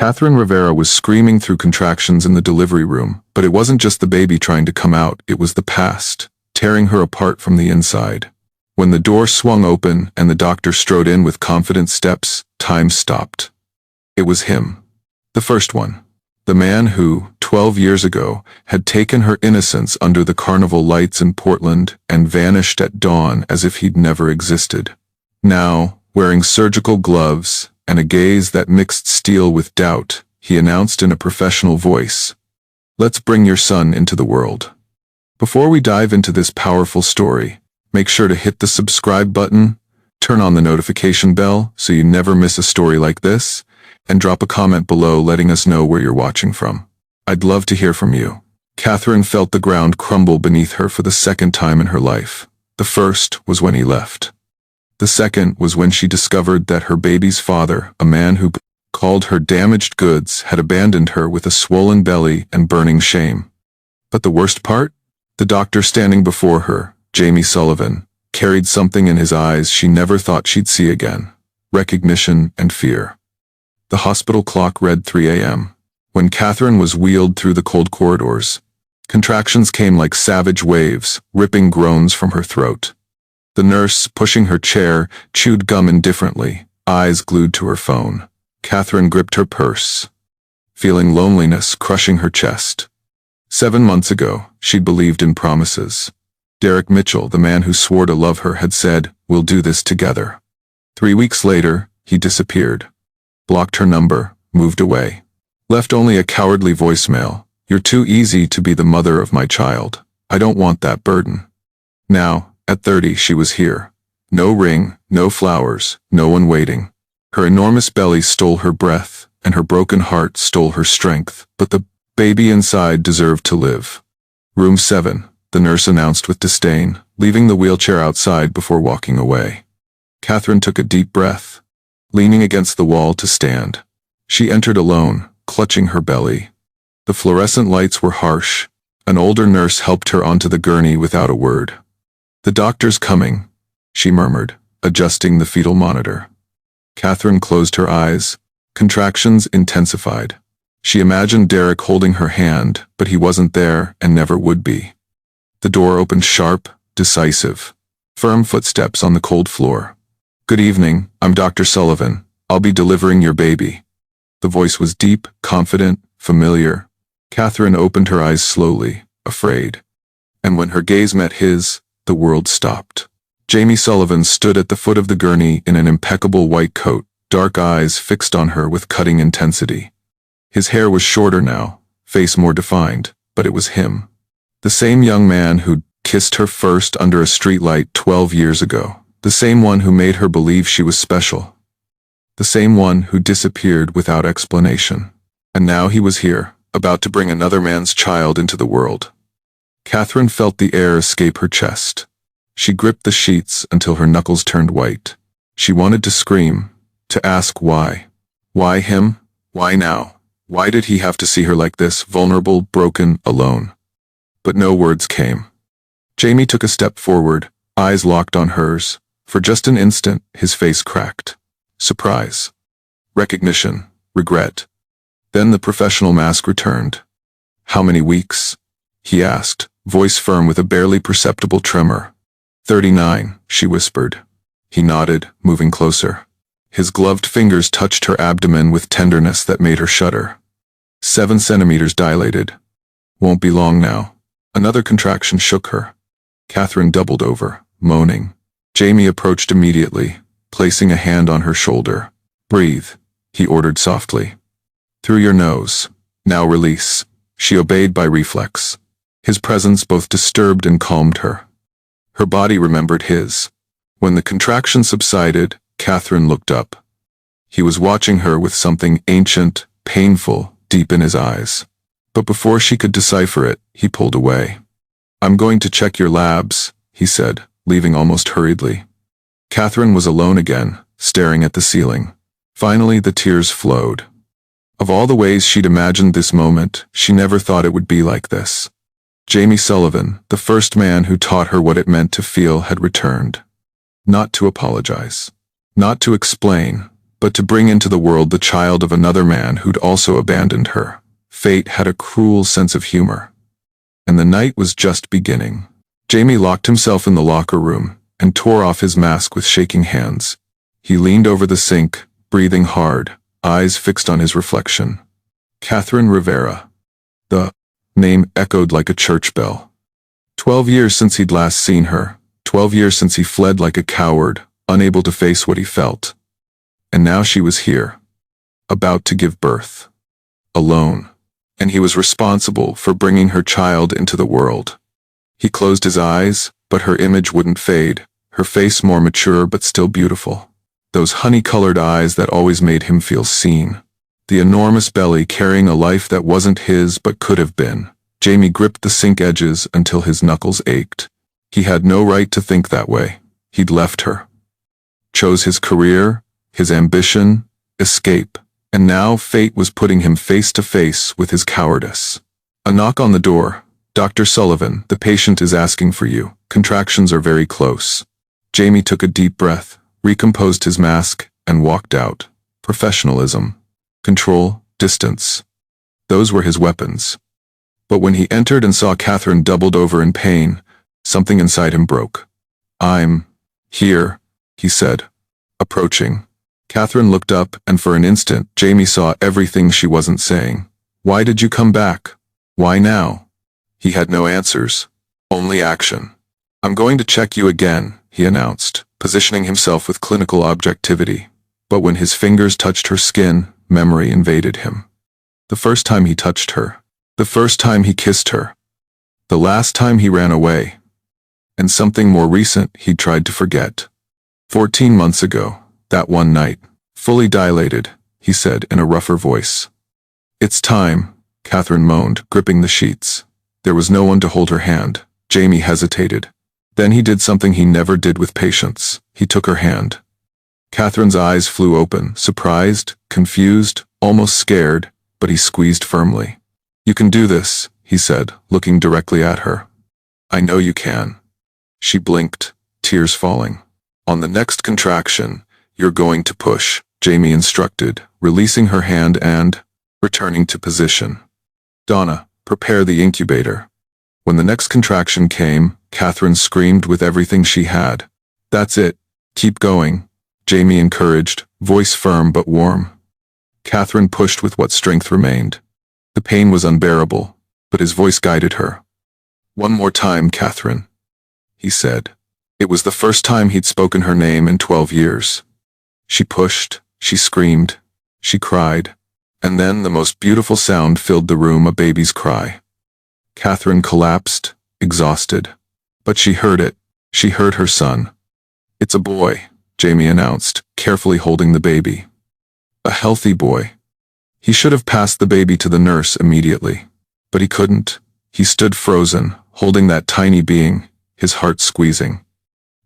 Catherine Rivera was screaming through contractions in the delivery room, but it wasn't just the baby trying to come out, it was the past, tearing her apart from the inside. When the door swung open and the doctor strode in with confident steps, time stopped. It was him. The first one. The man who, 12 years ago, had taken her innocence under the carnival lights in Portland and vanished at dawn as if he'd never existed. Now, wearing surgical gloves and a gaze that mixed steel with doubt, he announced in a professional voice, "Let's bring your son into the world." Before we dive into this powerful story, make sure to hit the subscribe button, turn on the notification bell so you never miss a story like this, and drop a comment below letting us know where you're watching from. I'd love to hear from you. Catherine felt the ground crumble beneath her for the second time in her life. The first was when he left. The second was when she discovered that her baby's father, a man who called her damaged goods, had abandoned her with a swollen belly and burning shame. But the worst part? The doctor standing before her, Jamie Sullivan, carried something in his eyes she never thought she'd see again: recognition and fear. The hospital clock read 3 a.m. When Catherine was wheeled through the cold corridors, contractions came like savage waves, ripping groans from her throat. The nurse, pushing her chair, chewed gum indifferently, eyes glued to her phone. Catherine gripped her purse, feeling loneliness crushing her chest. 7 months ago, she'd believed in promises. Derek Mitchell, the man who swore to love her, had said, "We'll do this together." 3 weeks later, he disappeared. Blocked her number, moved away. Left only a cowardly voicemail: "You're too easy to be the mother of my child. I don't want that burden." Now, at 30, she was here. No ring, no flowers, no one waiting. Her enormous belly stole her breath, and her broken heart stole her strength, but the baby inside deserved to live. "Room 7, the nurse announced with disdain, leaving the wheelchair outside before walking away. Catherine took a deep breath, leaning against the wall to stand. She entered alone, clutching her belly. The fluorescent lights were harsh. An older nurse helped her onto the gurney without a word. "The doctor's coming," she murmured, adjusting the fetal monitor. Catherine closed her eyes. Contractions intensified. She imagined Derek holding her hand, but he wasn't there and never would be. The door opened sharp, decisive. Firm footsteps on the cold floor. "Good evening, I'm Dr. Sullivan. I'll be delivering your baby." The voice was deep, confident, familiar. Catherine opened her eyes slowly, afraid. And when her gaze met his, the world stopped. Jamie Sullivan stood at the foot of the gurney in an impeccable white coat, dark eyes fixed on her with cutting intensity. His hair was shorter now, face more defined, but it was him. The same young man who'd kissed her first under a streetlight 12 years ago. The same one who made her believe she was special. The same one who disappeared without explanation. And now he was here, about to bring another man's child into the world. Catherine felt the air escape her chest. She gripped the sheets until her knuckles turned white. She wanted to scream, to ask why. Why him? Why now? Why did he have to see her like this, vulnerable, broken, alone? But no words came. Jamie took a step forward, eyes locked on hers. For just an instant, his face cracked. Surprise. Recognition. Regret. Then the professional mask returned. "How many weeks?" he asked, voice firm with a barely perceptible tremor. 39, she whispered. He nodded, moving closer. His gloved fingers touched her abdomen with tenderness that made her shudder. 7 centimeters dilated. Won't be long now. Another contraction shook her. Catherine doubled over, moaning. Jamie approached immediately, placing a hand on her shoulder. "Breathe," he ordered softly. "Through your nose. Now release." She obeyed by reflex. His presence both disturbed and calmed her. Her body remembered his. When the contraction subsided, Catherine looked up. He was watching her with something ancient, painful, deep in his eyes. But before she could decipher it, he pulled away. "I'm going to check your labs," he said, leaving almost hurriedly. Catherine was alone again, staring at the ceiling. Finally, the tears flowed. Of all the ways she'd imagined this moment, she never thought it would be like this. Jamie Sullivan, the first man who taught her what it meant to feel, had returned. Not to apologize. Not to explain. but to bring into the world the child of another man who'd also abandoned her. Fate had a cruel sense of humor. And the night was just beginning. Jamie locked himself in the locker room and tore off his mask with shaking hands. He leaned over the sink, breathing hard, eyes fixed on his reflection. Catherine Rivera. The name echoed like a church bell. 12 years since he'd last seen her. 12 years since he fled like a coward, unable to face what he felt. And now she was here, about to give birth. Alone. And he was responsible for bringing her child into the world. He closed his eyes, but her image wouldn't fade, her face more mature but still beautiful. Those honey-colored eyes that always made him feel seen. The enormous belly carrying a life that wasn't his but could have been. Jamie gripped the sink edges until his knuckles ached. He had no right to think that way. He'd left her. Chose his career, his ambition, escape. And now fate was putting him face to face with his cowardice. A knock on the door. "Dr. Sullivan, the patient is asking for you. Contractions are very close." Jamie took a deep breath, recomposed his mask, and walked out. Professionalism. Control, distance. Those were his weapons. But when he entered and saw Catherine doubled over in pain, something inside him broke. "I'm here," he said, approaching. Catherine looked up, and for an instant, Jamie saw everything she wasn't saying. "Why did you come back? Why now?" He had no answers, only action. "I'm going to check you again," he announced, positioning himself with clinical objectivity. But when his fingers touched her skin, memory invaded him. The first time he touched her. The first time he kissed her. The last time he ran away. And something more recent he'd tried to forget. 14 months ago, that one night. Fully dilated, he said in a rougher voice. "It's time," Catherine moaned, gripping the sheets. There was no one to hold her hand. Jamie hesitated. Then he did something he never did with patience. He took her hand. Catherine's eyes flew open, surprised, confused, almost scared, but he squeezed firmly. "You can do this," he said, looking directly at her. "I know you can." She blinked, tears falling. "On the next contraction, you're going to push," Jamie instructed, releasing her hand and returning to position. "Donna, prepare the incubator." When the next contraction came, Catherine screamed with everything she had. "That's it. Keep going," Jamie encouraged, voice firm but warm. Catherine pushed with what strength remained. The pain was unbearable, but his voice guided her. "One more time, Catherine," he said. It was the first time he'd spoken her name in 12 years. She pushed, she screamed, she cried, and then the most beautiful sound filled the room, a baby's cry. Catherine collapsed, exhausted. But she heard it. She heard her son. "It's a boy," Jamie announced, carefully holding the baby. A healthy boy. He should have passed the baby to the nurse immediately. But he couldn't. He stood frozen, holding that tiny being, his heart squeezing.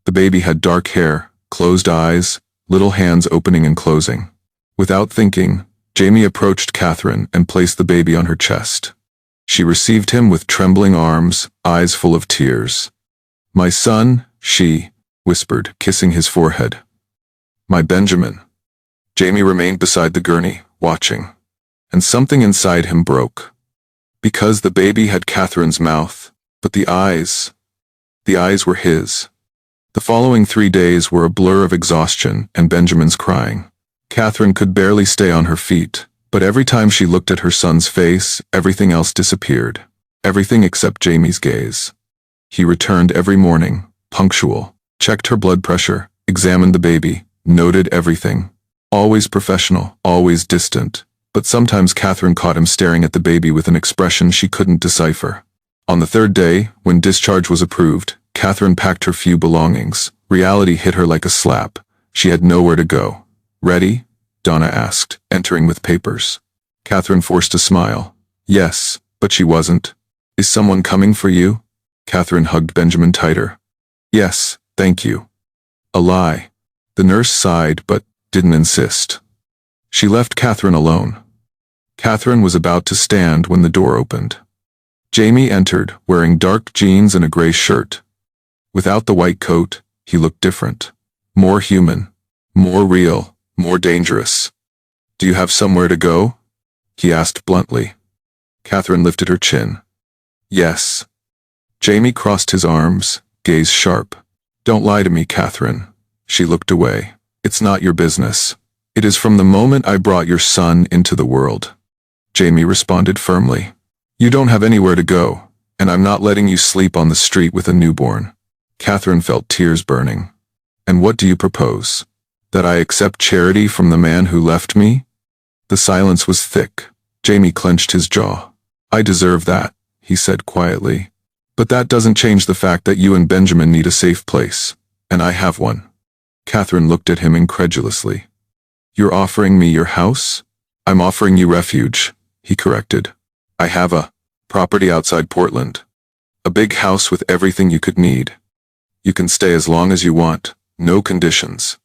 The baby had dark hair, closed eyes, little hands opening and closing. Without thinking, Jamie approached Catherine and placed the baby on her chest. She received him with trembling arms, eyes full of tears. "My son," she whispered, kissing his forehead. "My Benjamin." Jamie remained beside the gurney, watching. And something inside him broke. Because the baby had Catherine's mouth, but the eyes were his. The following 3 days were a blur of exhaustion and Benjamin's crying. Catherine could barely stay on her feet, but every time she looked at her son's face, everything else disappeared. Everything except Jamie's gaze. He returned every morning, punctual, checked her blood pressure, examined the baby, noted everything. Always professional, always distant, but sometimes Catherine caught him staring at the baby with an expression she couldn't decipher. On the 3rd day, when discharge was approved, Catherine packed her few belongings. Reality hit her like a slap. She had nowhere to go. "Ready?" Donna asked, entering with papers. Catherine forced a smile. Yes, but she wasn't. "Is someone coming for you?" Catherine hugged Benjamin tighter. "Yes, thank you." A lie. The nurse sighed but didn't insist. She left Catherine alone. Catherine was about to stand when the door opened. Jamie entered, wearing dark jeans and a gray shirt. Without the white coat, he looked different. More human. More real. More dangerous. Do you have somewhere to go? He asked bluntly. Catherine lifted her chin. Yes. Jamie crossed his arms, gaze sharp. Don't lie to me, Catherine. She looked away. It's not your business. It is from the moment I brought your son into the world. Jamie responded firmly. You don't have anywhere to go, and I'm not letting you sleep on the street with a newborn. Catherine felt tears burning. And what do you propose? That I accept charity from the man who left me? The silence was thick. Jamie clenched his jaw. I deserve that, he said quietly. But that doesn't change the fact that you and Benjamin need a safe place, and I have one. Catherine looked at him incredulously. You're offering me your house? I'm offering you refuge, he corrected. I have a property outside Portland. A big house with everything you could need. You can stay as long as you want, no conditions.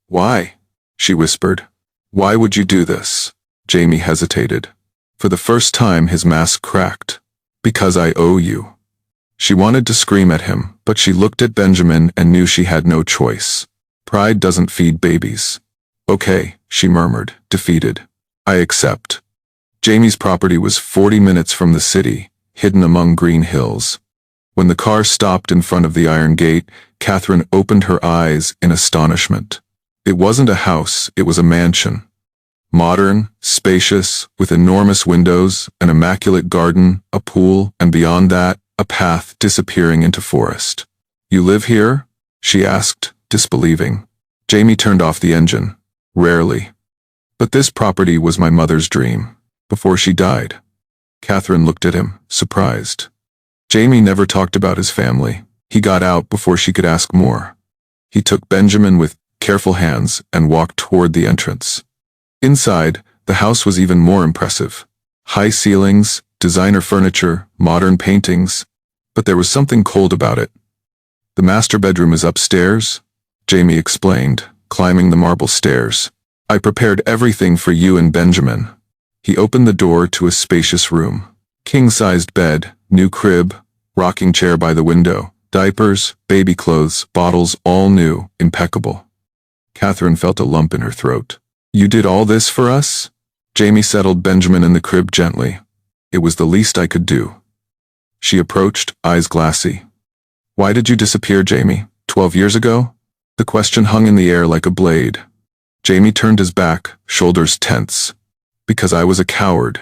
Why? She whispered. Why would you do this? Jamie hesitated. For the first time his mask cracked. Because I owe you. She wanted to scream at him, but she looked at Benjamin and knew she had no choice. Pride doesn't feed babies. Okay, she murmured, defeated. I accept. Jamie's property was 40 minutes from the city, hidden among green hills. When the car stopped in front of the iron gate, Catherine opened her eyes in astonishment. It wasn't a house, it was a mansion. Modern, spacious, with enormous windows, an immaculate garden, a pool, and beyond that, a path disappearing into forest. You live here? She asked, disbelieving. Jamie turned off the engine. Rarely. But this property was my mother's dream. Before she died. Catherine looked at him, surprised. Jamie never talked about his family. He got out before she could ask more. He took Benjamin with careful hands and walked toward the entrance. Inside, the house was even more impressive. High ceilings, designer furniture, modern paintings, but there was something cold about it. The master bedroom is upstairs, Jamie explained, climbing the marble stairs. I prepared everything for you and Benjamin. He opened the door to a spacious room. King-sized bed, new crib, rocking chair by the window, diapers, baby clothes, bottles, all new, impeccable. Catherine felt a lump in her throat. You did all this for us? Jamie settled Benjamin in the crib gently. It was the least I could do. She approached, eyes glassy. Why did you disappear, Jamie? 12 years ago? The question hung in the air like a blade. Jamie turned his back, shoulders tense. Because I was a coward,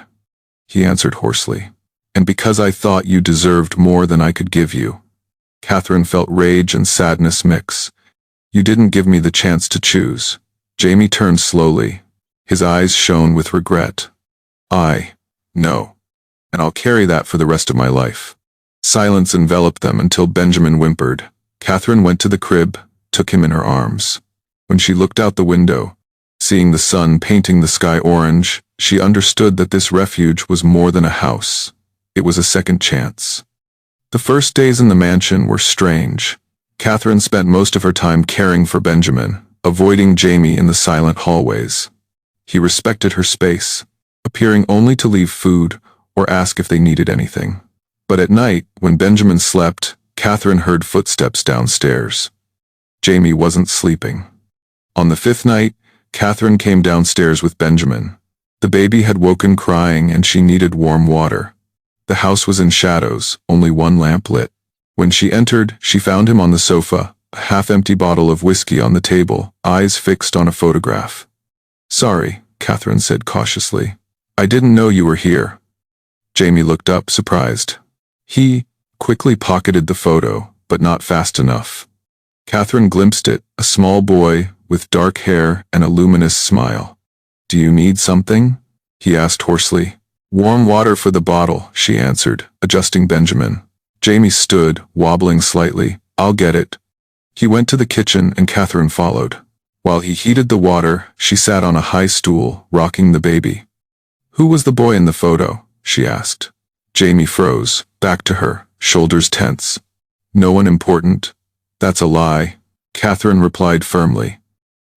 he answered hoarsely. And because I thought you deserved more than I could give you. Catherine felt rage and sadness mix. You didn't give me the chance to choose. Jamie turned slowly. His eyes shone with regret. No. And I'll carry that for the rest of my life. Silence enveloped them until Benjamin whimpered. Catherine went to the crib, took him in her arms. When she looked out the window, seeing the sun painting the sky orange, she understood that this refuge was more than a house. It was a second chance. The first days in the mansion were strange. Catherine spent most of her time caring for Benjamin, avoiding Jamie in the silent hallways. He respected her space, appearing only to leave food or ask if they needed anything. But at night, when Benjamin slept, Catherine heard footsteps downstairs. Jamie wasn't sleeping. On the 5th night, Catherine came downstairs with Benjamin. The baby had woken crying and she needed warm water. The house was in shadows, only one lamp lit. When she entered, she found him on the sofa, a half-empty bottle of whiskey on the table, eyes fixed on a photograph. Sorry, Catherine said cautiously. I didn't know you were here. Jamie looked up, surprised. He quickly pocketed the photo, but not fast enough. Catherine glimpsed it, a small boy with dark hair and a luminous smile. Do you need something? He asked hoarsely. Warm water for the bottle, she answered, adjusting Benjamin. Jamie stood, wobbling slightly. I'll get it. He went to the kitchen and Catherine followed. While he heated the water, she sat on a high stool, rocking the baby. Who was the boy in the photo? She asked. Jamie froze, back to her, shoulders tense. No one important. That's a lie, Catherine replied firmly.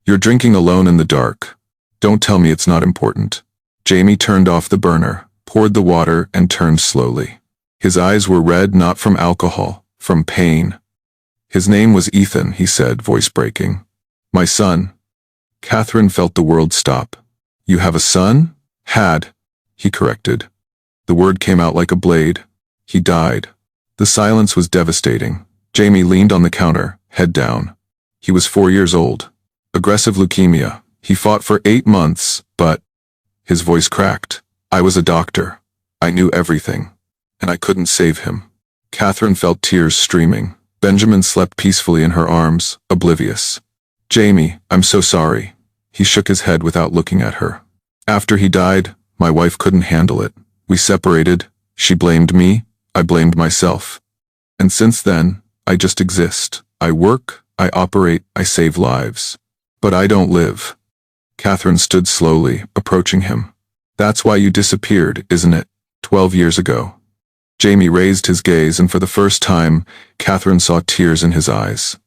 You're drinking alone in the dark. Don't tell me it's not important. Jamie turned off the burner, poured the water, and turned slowly. His eyes were red not from alcohol, from pain. His name was Ethan, he said, voice breaking. My son. Catherine felt the world stop. You have a son? Had, he corrected. The word came out like a blade. He died. The silence was devastating. Jamie leaned on the counter, head down. He was 4 years old. Aggressive leukemia. He fought for 8 months, but... His voice cracked. I was a doctor. I knew everything. And I couldn't save him. Catherine felt tears streaming. Benjamin slept peacefully in her arms, oblivious. Jamie, I'm so sorry. He shook his head without looking at her. After he died, my wife couldn't handle it. We separated. She blamed me. I blamed myself. And since then, I just exist. I work, I operate, I save lives. But I don't live. Catherine stood slowly, approaching him. That's why you disappeared, isn't it? 12 years ago. Jamie raised his gaze, and for the first time, Catherine saw tears in his eyes.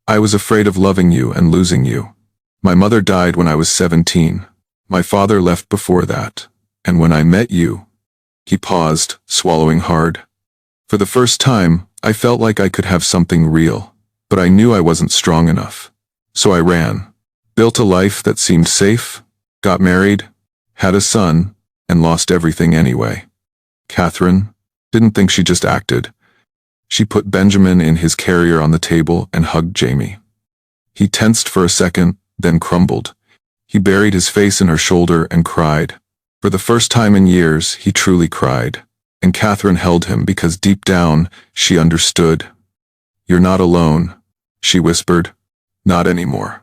I was afraid of loving you and losing you. My mother died when I was 17. My father left before that. And when I met you... He paused, swallowing hard. For the first time, I felt like I could have something real, but I knew I wasn't strong enough. So I ran. Built a life that seemed safe, got married, had a son, and lost everything anyway. Catherine didn't think she just acted. She put Benjamin in his carrier on the table and hugged Jamie. He tensed for a second, then crumbled. He buried his face in her shoulder and cried. For the first time in years, he truly cried. And Catherine held him because deep down, she understood. You're not alone, she whispered. Not anymore.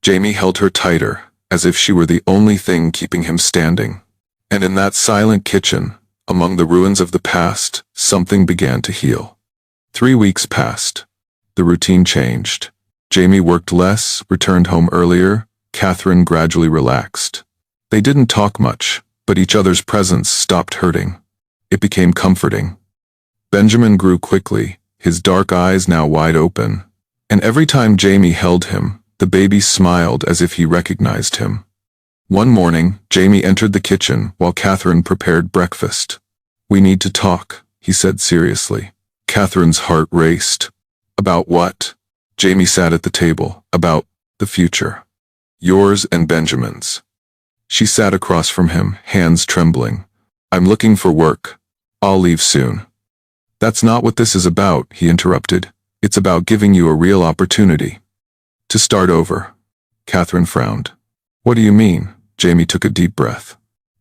Jamie held her tighter, as if she were the only thing keeping him standing. And in that silent kitchen, among the ruins of the past, something began to heal. 3 weeks passed. The routine changed. Jamie worked less, returned home earlier. Catherine gradually relaxed. They didn't talk much, but each other's presence stopped hurting. It became comforting. Benjamin grew quickly, his dark eyes now wide open. And every time Jamie held him, the baby smiled as if he recognized him. One morning, Jamie entered the kitchen while Catherine prepared breakfast. We need to talk, he said seriously. Catherine's heart raced. About what? Jamie sat at the table. About the future. Yours and Benjamin's. She sat across from him, hands trembling. I'm looking for work. I'll leave soon. That's not what this is about, he interrupted. It's about giving you a real opportunity. To start over. Catherine frowned. What do you mean? Jamie took a deep breath.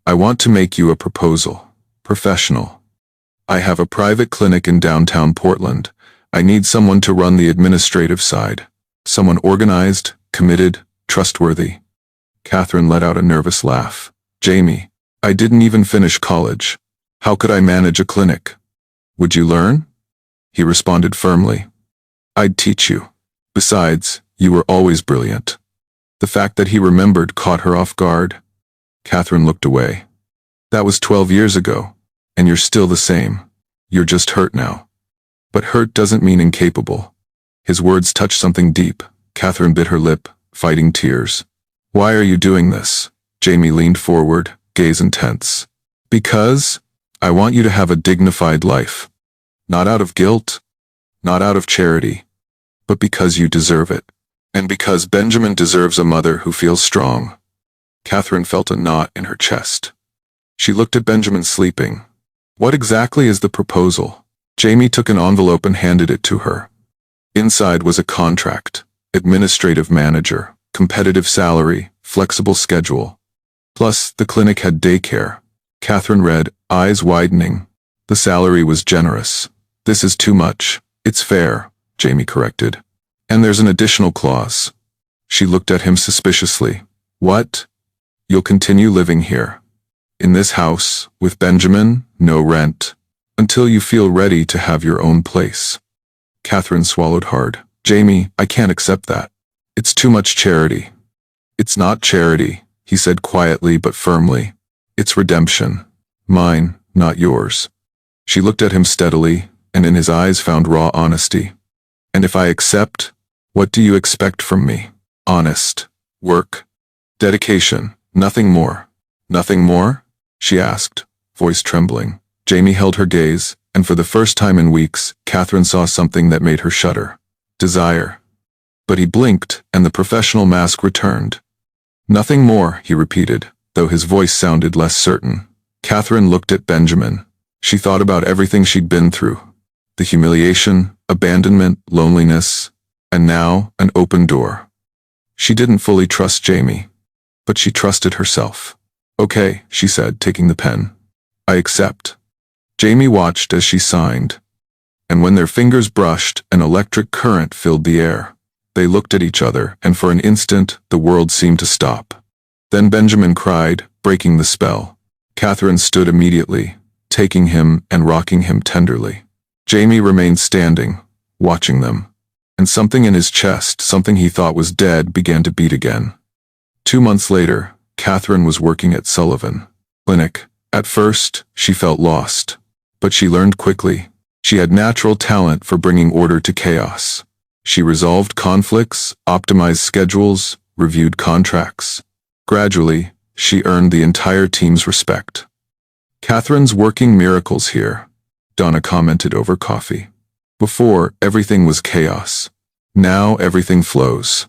I want to make you a proposal. Professional. I have a private clinic in downtown Portland. I need someone to run the administrative side. Someone organized, committed, trustworthy. Catherine let out a nervous laugh. Jamie, I didn't even finish college. How could I manage a clinic? Would you learn? He responded firmly. I'd teach you. Besides, you were always brilliant. The fact that he remembered caught her off guard. Catherine looked away. That was 12 years ago, and you're still the same. You're just hurt now. But hurt doesn't mean incapable. His words touched something deep. Catherine bit her lip, fighting tears. Why are you doing this? Jamie leaned forward, gaze intense. Because I want you to have a dignified life. Not out of guilt, not out of charity, but because you deserve it. And because Benjamin deserves a mother who feels strong. Catherine felt a knot in her chest. She looked at Benjamin sleeping. What exactly is the proposal? Jamie took an envelope and handed it to her. Inside was a contract, administrative manager, competitive salary, flexible schedule. Plus, the clinic had daycare. Catherine read, eyes widening. The salary was generous. This is too much. It's fair, Jamie corrected. And there's an additional clause. She looked at him suspiciously. What? You'll continue living here. In this house, with Benjamin, no rent. Until you feel ready to have your own place. Catherine swallowed hard. Jamie, I can't accept that. It's too much charity. It's not charity, he said quietly but firmly. It's redemption. Mine, not yours. She looked at him steadily, and in his eyes found raw honesty. And if I accept, what do you expect from me? Honest. Work. Dedication. Nothing more. Nothing more? She asked, voice trembling. Jamie held her gaze, and for the first time in weeks, Catherine saw something that made her shudder. Desire. But he blinked, and the professional mask returned. Nothing more, he repeated, though his voice sounded less certain. Catherine looked at Benjamin. She thought about everything she'd been through. The humiliation, abandonment, loneliness, and now an open door. She didn't fully trust Jamie, but she trusted herself. Okay, she said, taking the pen. I accept. Jamie watched as she signed, and when their fingers brushed, an electric current filled the air. They looked at each other, and for an instant, the world seemed to stop. Then Benjamin cried, breaking the spell. Catherine stood immediately, taking him and rocking him tenderly. Jamie remained standing, watching them, and something in his chest, something he thought was dead, began to beat again. 2 months later, Catherine was working at Sullivan Clinic. At first, she felt lost, but she learned quickly. She had natural talent for bringing order to chaos. She resolved conflicts, optimized schedules, reviewed contracts. Gradually, she earned the entire team's respect. Catherine's working miracles here, Donna commented over coffee. Before, everything was chaos. Now everything flows.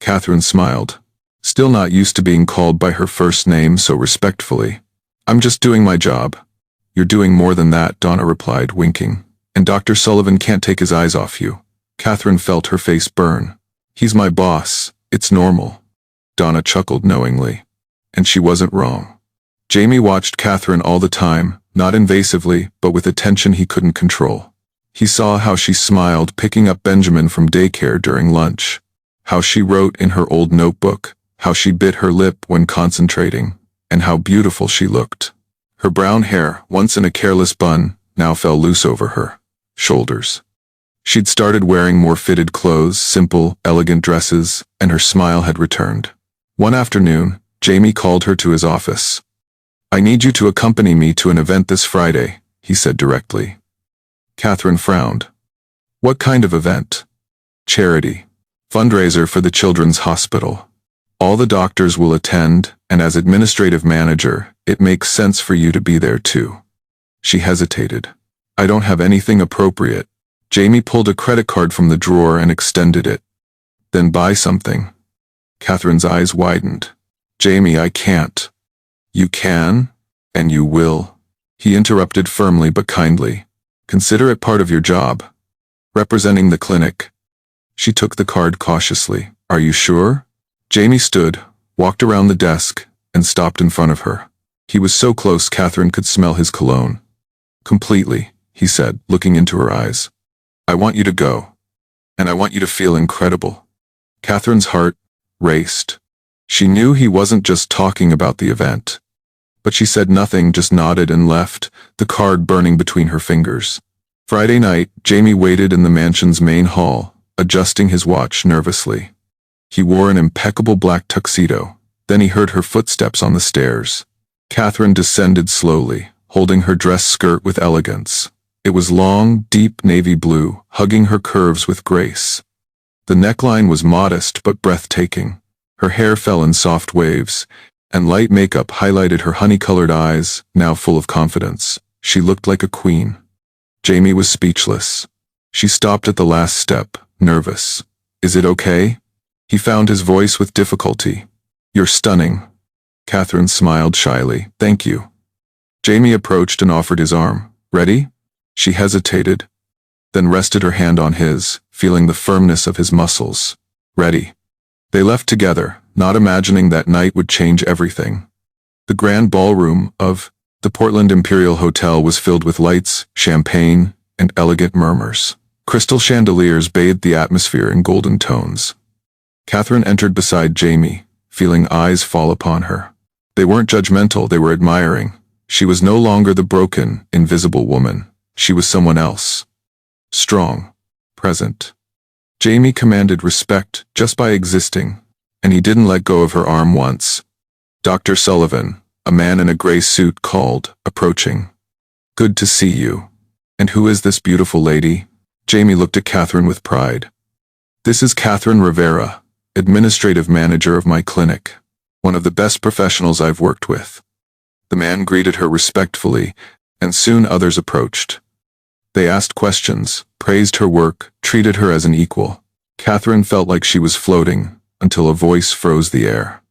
Catherine smiled, still not used to being called by her first name so respectfully. I'm just doing my job. You're doing more than that, Donna replied, winking. And Dr. Sullivan can't take his eyes off you. Catherine felt her face burn. He's my boss. It's normal. Donna chuckled knowingly. And she wasn't wrong. Jamie watched Catherine all the time, not invasively, but with attention he couldn't control. He saw how she smiled picking up Benjamin from daycare during lunch, how she wrote in her old notebook, how she bit her lip when concentrating, and how beautiful she looked. Her brown hair, once in a careless bun, now fell loose over her shoulders. She'd started wearing more fitted clothes, simple, elegant dresses, and her smile had returned. One afternoon, Jamie called her to his office. I need you to accompany me to an event this Friday, he said directly. Catherine frowned. What kind of event? Charity. Fundraiser for the Children's Hospital. All the doctors will attend, and as administrative manager, it makes sense for you to be there too. She hesitated. I don't have anything appropriate. Jamie pulled a credit card from the drawer and extended it. Then buy something. Catherine's eyes widened. Jamie, I can't. You can, and you will. He interrupted firmly but kindly. Consider it part of your job. Representing the clinic. She took the card cautiously. Are you sure? Jamie stood, walked around the desk, and stopped in front of her. He was so close Catherine could smell his cologne. Completely, he said, looking into her eyes. I want you to go. And I want you to feel incredible. Catherine's heart raced. She knew he wasn't just talking about the event. But she said nothing, just nodded and left, the card burning between her fingers. Friday night, Jamie waited in the mansion's main hall, adjusting his watch nervously. He wore an impeccable black tuxedo. Then he heard her footsteps on the stairs. Catherine descended slowly, holding her dress skirt with elegance. It was long, deep navy blue, hugging her curves with grace. The neckline was modest but breathtaking. Her hair fell in soft waves, and light makeup highlighted her honey-colored eyes, now full of confidence. She looked like a queen. Jamie was speechless. She stopped at the last step, nervous. Is it okay? He found his voice with difficulty. You're stunning. Catherine smiled shyly. Thank you. Jamie approached and offered his arm. Ready? She hesitated, then rested her hand on his, feeling the firmness of his muscles. Ready. They left together, not imagining that night would change everything. The grand ballroom of the Portland Imperial Hotel was filled with lights, champagne, and elegant murmurs. Crystal chandeliers bathed the atmosphere in golden tones. Catherine entered beside Jamie, feeling eyes fall upon her. They weren't judgmental, they were admiring. She was no longer the broken, invisible woman. She was someone else. Strong. Present. Jamie commanded respect just by existing, and he didn't let go of her arm once. Dr. Sullivan, a man in a gray suit, called, approaching. Good to see you. And who is this beautiful lady? Jamie looked at Catherine with pride. This is Catherine Rivera, administrative manager of my clinic, one of the best professionals I've worked with. The man greeted her respectfully, and soon others approached. They asked questions, praised her work, treated her as an equal. Catherine felt like she was floating, until a voice froze the air.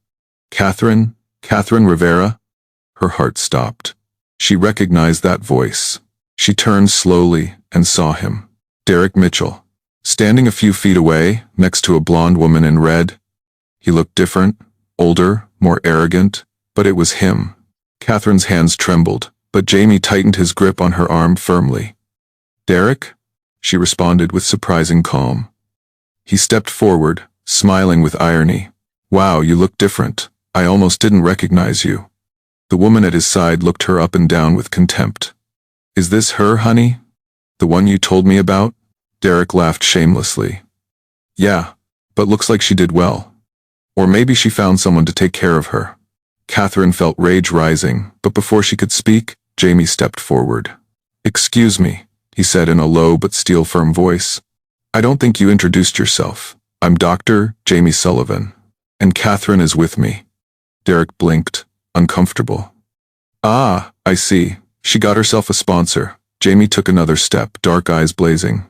Catherine? Catherine Rivera? Her heart stopped. She recognized that voice. She turned slowly and saw him. Derek Mitchell. Standing a few feet away, next to a blonde woman in red. He looked different, older, more arrogant, but it was him. Catherine's hands trembled, but Jamie tightened his grip on her arm firmly. Derek? She responded with surprising calm. He stepped forward, smiling with irony. Wow, you look different. I almost didn't recognize you. The woman at his side looked her up and down with contempt. Is this her, honey? The one you told me about? Derek laughed shamelessly. Yeah, but looks like she did well. Or maybe she found someone to take care of her. Catherine felt rage rising, but before she could speak, Jamie stepped forward. Excuse me, he said in a low but steel-firm voice. I don't think you introduced yourself. I'm Dr. Jamie Sullivan. And Catherine is with me. Derek blinked, uncomfortable. Ah, I see. She got herself a sponsor. Jamie took another step, dark eyes blazing.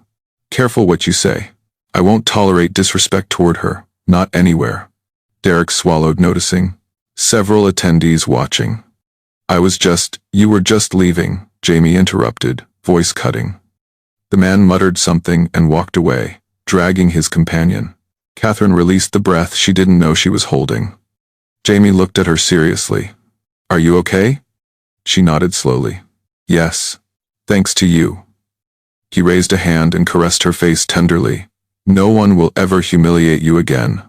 Careful what you say. I won't tolerate disrespect toward her, not anywhere. Derek swallowed, noticing several attendees watching. You were just leaving, Jamie interrupted, voice cutting. The man muttered something and walked away, dragging his companion. Catherine released the breath she didn't know she was holding. Jamie looked at her seriously. Are you okay? She nodded slowly. Yes. Thanks to you. He raised a hand and caressed her face tenderly. No one will ever humiliate you again.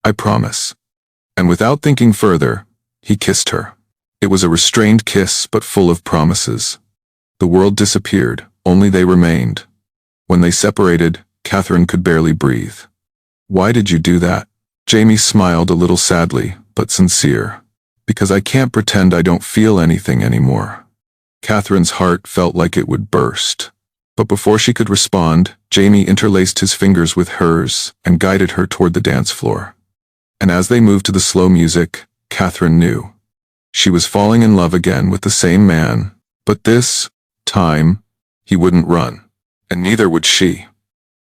I promise. And without thinking further, he kissed her. It was a restrained kiss, but full of promises. The world disappeared, only they remained. When they separated, Catherine could barely breathe. Why did you do that? Jamie smiled a little sadly, but sincere. Because I can't pretend I don't feel anything anymore. Catherine's heart felt like it would burst. But before she could respond, Jamie interlaced his fingers with hers and guided her toward the dance floor. And as they moved to the slow music, Catherine knew. She was falling in love again with the same man, but this time, he wouldn't run. And neither would she.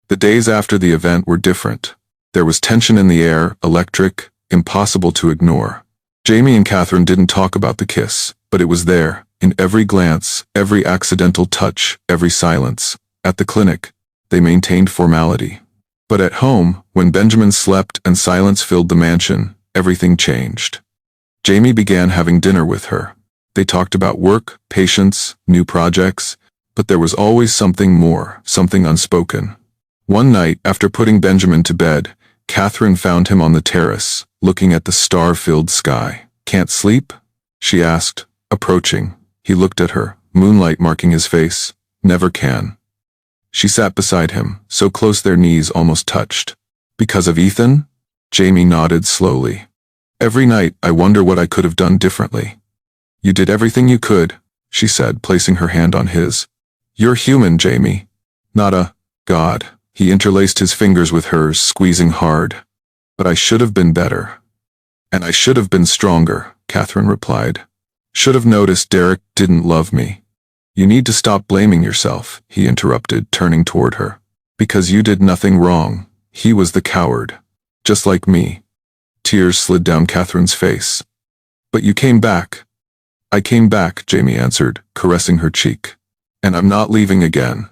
The days after the event were different. There was tension in the air, electric, impossible to ignore. Jamie and Catherine didn't talk about the kiss, but it was there, in every glance, every accidental touch, every silence. At the clinic, they maintained formality. But at home, when Benjamin slept and silence filled the mansion, everything changed. Jamie began having dinner with her. They talked about work, patients, new projects, but there was always something more, something unspoken. One night, after putting Benjamin to bed, Catherine found him on the terrace, looking at the star-filled sky. Can't sleep? She asked, approaching. He looked at her, moonlight marking his face. Never can. She sat beside him, so close their knees almost touched. Because of Ethan? Jamie nodded slowly. Every night, I wonder what I could have done differently. You did everything you could, she said, placing her hand on his. You're human, Jamie. Not a god. He interlaced his fingers with hers, squeezing hard. But I should have been better. And I should have been stronger, Catherine replied. Should have noticed Derek didn't love me. You need to stop blaming yourself, he interrupted, turning toward her. Because you did nothing wrong. He was the coward. Just like me. Tears slid down Catherine's face. But you came back. I came back, Jamie answered, caressing her cheek. And I'm not leaving again.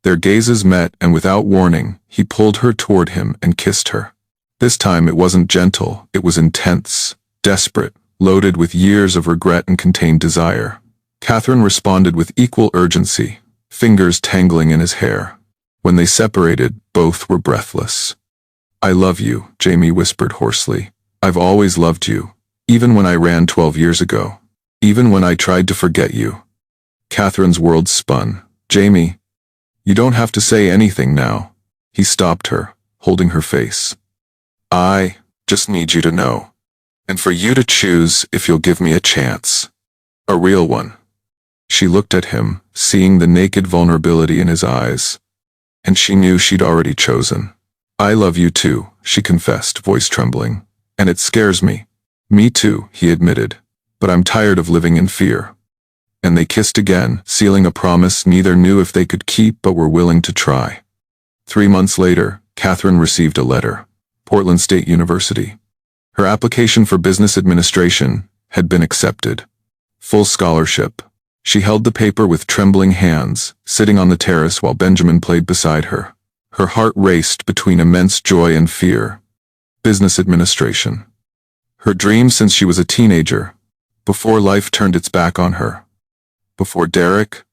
Their gazes met, and without warning, he pulled her toward him and kissed her. This time it wasn't gentle, it was intense, desperate, loaded with years of regret and contained desire. Catherine responded with equal urgency, fingers tangling in his hair. When they separated, both were breathless. I love you, Jamie whispered hoarsely. I've always loved you, even when I ran 12 years ago. Even when I tried to forget you. Catherine's world spun. Jamie, you don't have to say anything now. He stopped her, holding her face. I just need you to know. And for you to choose if you'll give me a chance. A real one. She looked at him, seeing the naked vulnerability in his eyes. And she knew she'd already chosen. I love you too, she confessed, voice trembling. And it scares me. Me too, he admitted. But I'm tired of living in fear. And they kissed again, sealing a promise neither knew if they could keep but were willing to try. 3 months later, Catherine received a letter. Portland State University. Her application for business administration had been accepted. Full scholarship. She held the paper with trembling hands, sitting on the terrace while Benjamin played beside her. Her heart raced between immense joy and fear. Business administration. Her dream since she was a teenager, before life turned its back on her. Before Derek,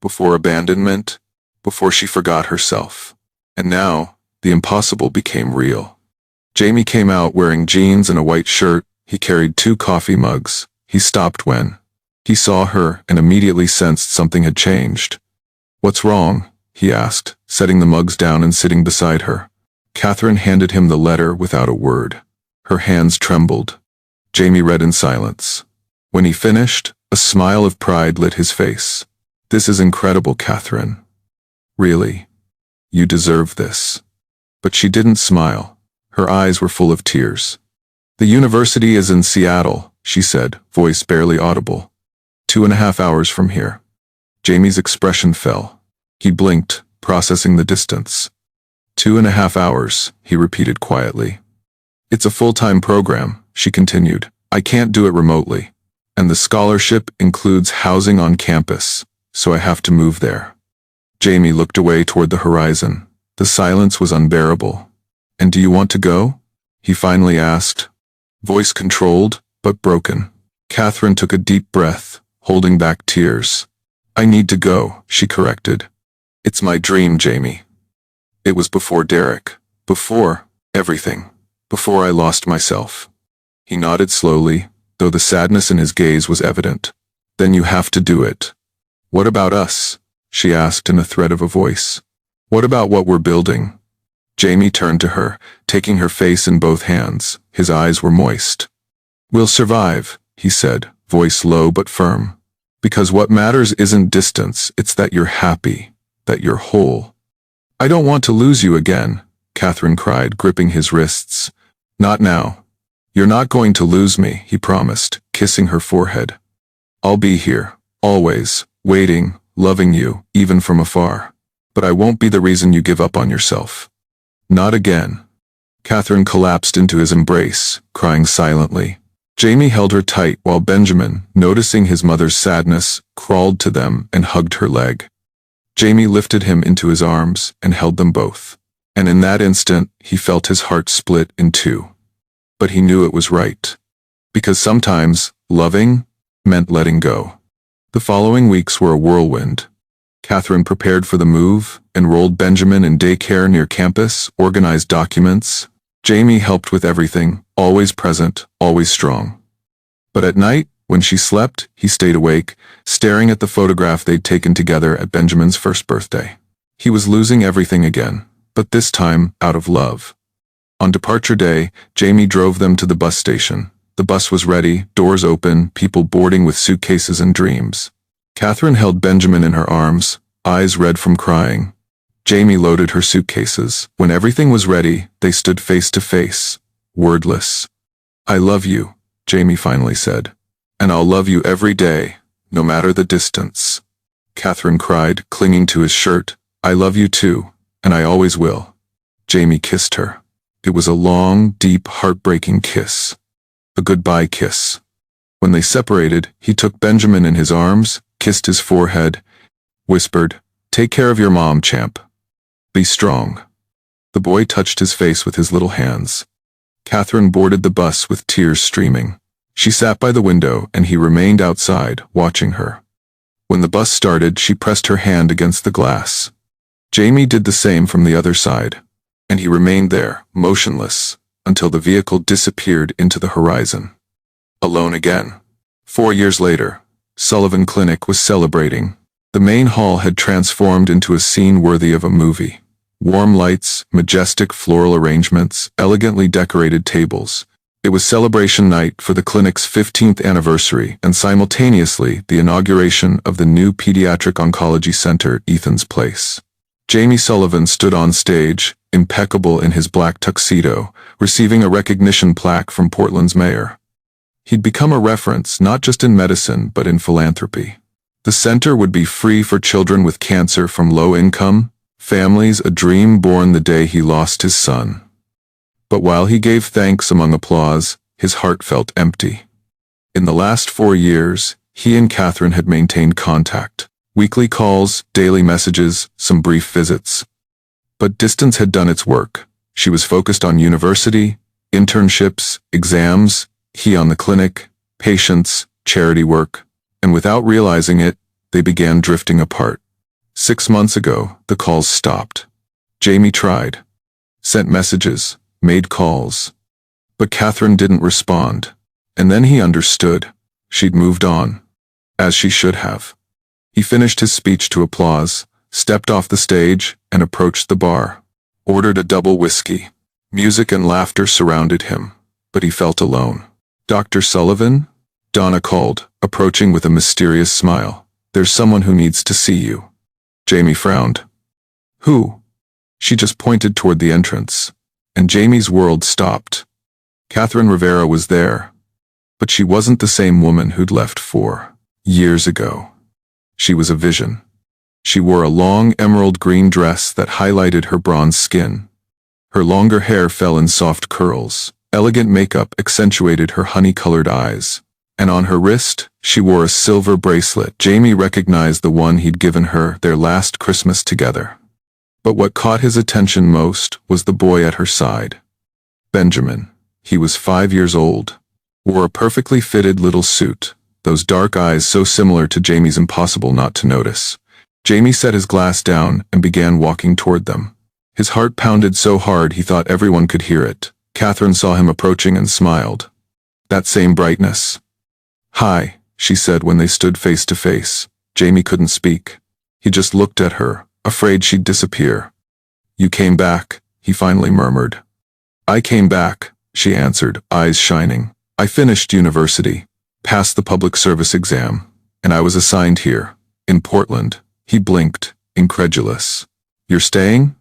before abandonment, before she forgot herself. And now, the impossible became real. Jamie came out wearing jeans and a white shirt. He carried 2 coffee mugs. He stopped when he saw her and immediately sensed something had changed. "What's wrong?" he asked, setting the mugs down and sitting beside her. Catherine handed him the letter without a word. Her hands trembled. Jamie read in silence. When he finished, a smile of pride lit his face. "This is incredible, Catherine. Really. You deserve this." But she didn't smile. Her eyes were full of tears. "The university is in Seattle," she said, voice barely audible. 2.5 hours from here." Jamie's expression fell. He blinked, processing the distance. 2.5 hours, he repeated quietly. "It's a full-time program," she continued. "I can't do it remotely. And the scholarship includes housing on campus, so I have to move there." Jamie looked away toward the horizon. The silence was unbearable. "And do you want to go?" he finally asked, voice controlled but broken. Catherine took a deep breath, holding back tears. "I need to go," she corrected. "It's my dream, Jamie. It was before Derek, before everything, before I lost myself." He nodded slowly, though the sadness in his gaze was evident. "Then you have to do it." "What about us?" she asked in a thread of a voice. "What about what we're building?" Jamie turned to her, taking her face in both hands. His eyes were moist. "We'll survive," he said, voice low but firm. "Because what matters isn't distance, it's that you're happy, that you're whole." "I don't want to lose you again," Catherine cried, gripping his wrists. "Not now. You're not going to lose me," he promised, kissing her forehead. "I'll be here, always, waiting, loving you, even from afar. But I won't be the reason you give up on yourself. Not again." Catherine collapsed into his embrace, crying silently. Jamie held her tight while Benjamin, noticing his mother's sadness, crawled to them and hugged her leg. Jamie lifted him into his arms and held them both. And in that instant, he felt his heart split in 2. But he knew it was right. Because sometimes, loving meant letting go. The following weeks were a whirlwind. Catherine prepared for the move, enrolled Benjamin in daycare near campus, organized documents. Jamie helped with everything, always present, always strong. But at night, when she slept, he stayed awake, staring at the photograph they'd taken together at Benjamin's first birthday. He was losing everything again, but this time out of love. On departure day, Jamie drove them to the bus station. The bus was ready, doors open, people boarding with suitcases and dreams. Catherine held Benjamin in her arms, eyes red from crying. Jamie loaded her suitcases. When everything was ready, they stood face to face, wordless. "I love you," Jamie finally said. "And I'll love you every day, no matter the distance." Catherine cried, clinging to his shirt. "I love you too, and I always will." Jamie kissed her. It was a long, deep, heartbreaking kiss. A goodbye kiss. When they separated, he took Benjamin in his arms, kissed his forehead, whispered, "Take care of your mom, champ. Be strong." The boy touched his face with his little hands. Catherine boarded the bus with tears streaming. She sat by the window and he remained outside, watching her. When the bus started, she pressed her hand against the glass. Jamie did the same from the other side, and he remained there, motionless, until the vehicle disappeared into the horizon. Alone again. 4 years later, Sullivan Clinic was celebrating. The main hall had transformed into a scene worthy of a movie. Warm lights, majestic floral arrangements, elegantly decorated tables. It was celebration night for the clinic's 15th anniversary and simultaneously the inauguration of the new pediatric oncology center, Ethan's Place. Jamie Sullivan stood on stage, impeccable in his black tuxedo, receiving a recognition plaque from Portland's mayor. He'd become a reference not just in medicine but in philanthropy. The center would be free for children with cancer from low-income families, a dream born the day he lost his son. But while he gave thanks among applause, His heart felt empty. In the last 4 years, he and Catherine had maintained contact. Weekly calls, daily messages, some brief visits. But distance had done its work. She was focused on university, internships, exams, he on the clinic, patients, charity work, and without realizing it, they began drifting apart. 6 months ago, the calls stopped. Jamie tried. Sent messages, made calls. But Catherine didn't respond. And then he understood. She'd moved on. As she should have. He finished his speech to applause, stepped off the stage, and approached the bar. Ordered a double whiskey. Music and laughter surrounded him, but he felt alone. "Dr. Sullivan?" Donna called, approaching with a mysterious smile. "There's someone who needs to see you." Jamie frowned. "Who?" She just pointed toward the entrance, and Jamie's world stopped. Catherine Rivera was there, but she wasn't the same woman who'd left 4 years ago. She was a vision. She wore a long emerald green dress that highlighted her bronze skin. Her longer hair fell in soft curls. Elegant makeup accentuated her honey-colored eyes. And on her wrist, she wore a silver bracelet. Jamie recognized the one he'd given her their last Christmas together. But what caught his attention most was the boy at her side. Benjamin. He was 5 years old. Wore a perfectly fitted little suit, those dark eyes so similar to Jamie's impossible not to notice. Jamie set his glass down and began walking toward them. His heart pounded so hard he thought everyone could hear it. Catherine saw him approaching and smiled. That same brightness. "Hi," she said when they stood face to face. Jamie couldn't speak. He just looked at her, afraid she'd disappear. "You came back," he finally murmured. "I came back," she answered, eyes shining. "I finished university, passed the public service exam, and I was assigned here, in Portland." He blinked, incredulous. "You're staying?"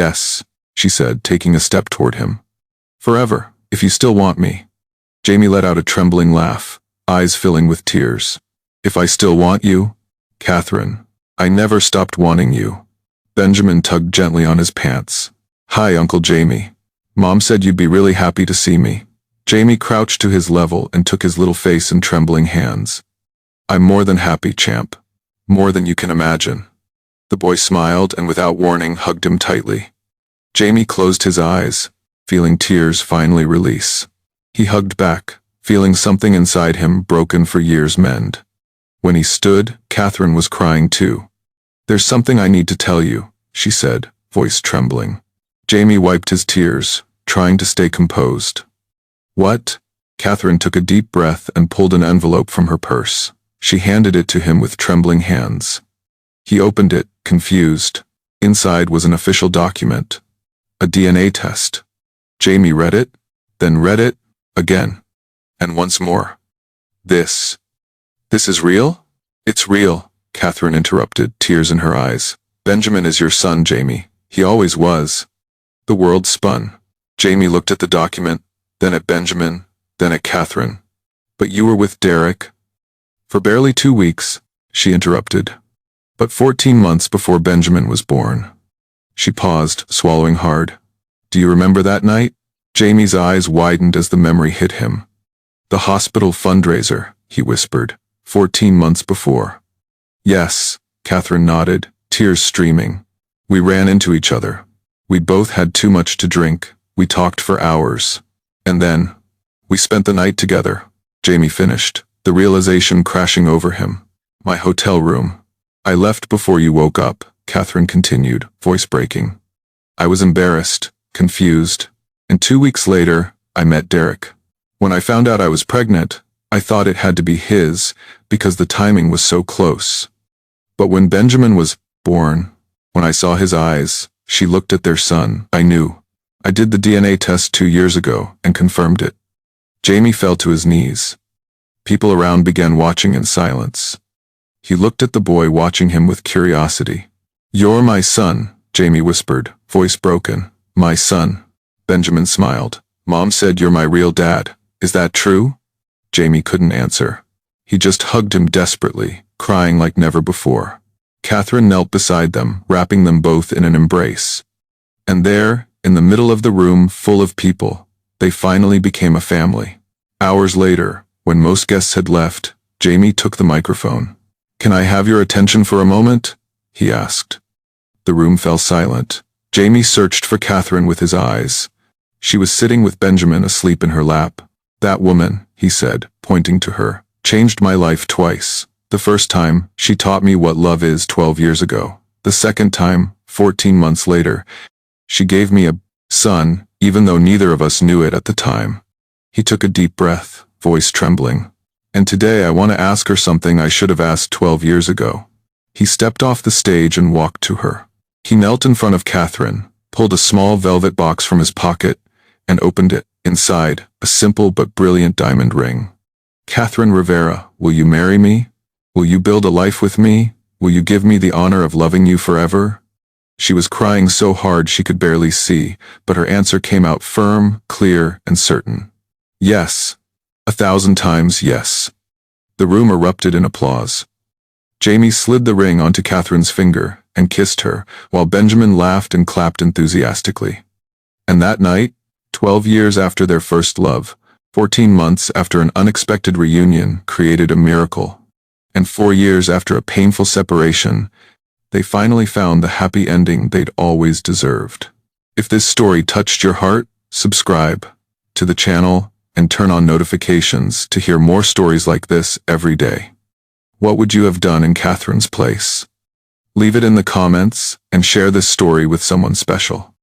"Yes," she said, taking a step toward him. "Forever, if you still want me." Jamie let out a trembling laugh, eyes filling with tears. "If I still want you?" "Catherine, I never stopped wanting you." Benjamin tugged gently on his pants. "Hi, Uncle Jamie. Mom said you'd be really happy to see me." Jamie crouched to his level and took his little face in trembling hands. "I'm more than happy, champ. More than you can imagine." The boy smiled and without warning hugged him tightly. Jamie closed his eyes, feeling tears finally release. He hugged back, feeling something inside him broken for years mend. When he stood, Catherine was crying too. "There's something I need to tell you," she said, voice trembling. Jamie wiped his tears, trying to stay composed. "What?" Catherine took a deep breath and pulled an envelope from her purse. She handed it to him with trembling hands. He opened it, confused. Inside was an official document. A DNA test. Jamie read it, then read it, again. And once more. This is real?" "It's real," Catherine interrupted, tears in her eyes. "Benjamin is your son, Jamie. He always was." The world spun. Jamie looked at the document, then at Benjamin, then at Catherine. "But you were with Derek?" "For barely 2 weeks," she interrupted. "But 14 months before Benjamin was born." She paused, swallowing hard. "Do you remember that night?" Jamie's eyes widened as the memory hit him. "The hospital fundraiser," he whispered, 14 months before. "Yes," Catherine nodded, tears streaming. "We ran into each other. We both had too much to drink. We talked for hours. And then, we spent the night together." Jamie finished, the realization crashing over him. "My hotel room. I left before you woke up," Catherine continued, voice breaking. "I was embarrassed, confused, and 2 weeks later, I met Derek. When I found out I was pregnant, I thought it had to be his, because the timing was so close. But when Benjamin was born, when I saw his eyes, she looked at their son, I knew. I did the DNA test 2 years ago and confirmed it." Jamie fell to his knees. People around began watching in silence. He looked at the boy, watching him with curiosity. "You're my son," Jamie whispered, voice broken. "My son." Benjamin smiled. "Mom said you're my real dad. Is that true?" Jamie couldn't answer. He just hugged him desperately, crying like never before. Catherine knelt beside them, wrapping them both in an embrace. And there, in the middle of the room full of people, they finally became a family. Hours later, when most guests had left, Jamie took the microphone. "Can I have your attention for a moment?" he asked. The room fell silent. Jamie searched for Catherine with his eyes. She was sitting with Benjamin asleep in her lap. "That woman," he said, pointing to her, "changed my life twice. The first time, she taught me what love is 12 years ago. The second time, 14 months later, she gave me a son, even though neither of us knew it at the time." He took a deep breath, voice trembling. "And today I want to ask her something I should have asked 12 years ago." He stepped off the stage and walked to her. He knelt in front of Catherine, pulled a small velvet box from his pocket, and opened it. Inside, a simple but brilliant diamond ring. "Catherine Rivera, will you marry me? Will you build a life with me? Will you give me the honor of loving you forever?" She was crying so hard she could barely see, but her answer came out firm, clear, and certain. "Yes. 1,000 times yes." The room erupted in applause. Jamie slid the ring onto Catherine's finger and kissed her, while Benjamin laughed and clapped enthusiastically. And that night, 12 years after their first love, 14 months after an unexpected reunion created a miracle, and 4 years after a painful separation, they finally found the happy ending they'd always deserved. If this story touched your heart, subscribe to the channel and turn on notifications to hear more stories like this every day. What would you have done in Catherine's place? Leave it in the comments and share this story with someone special.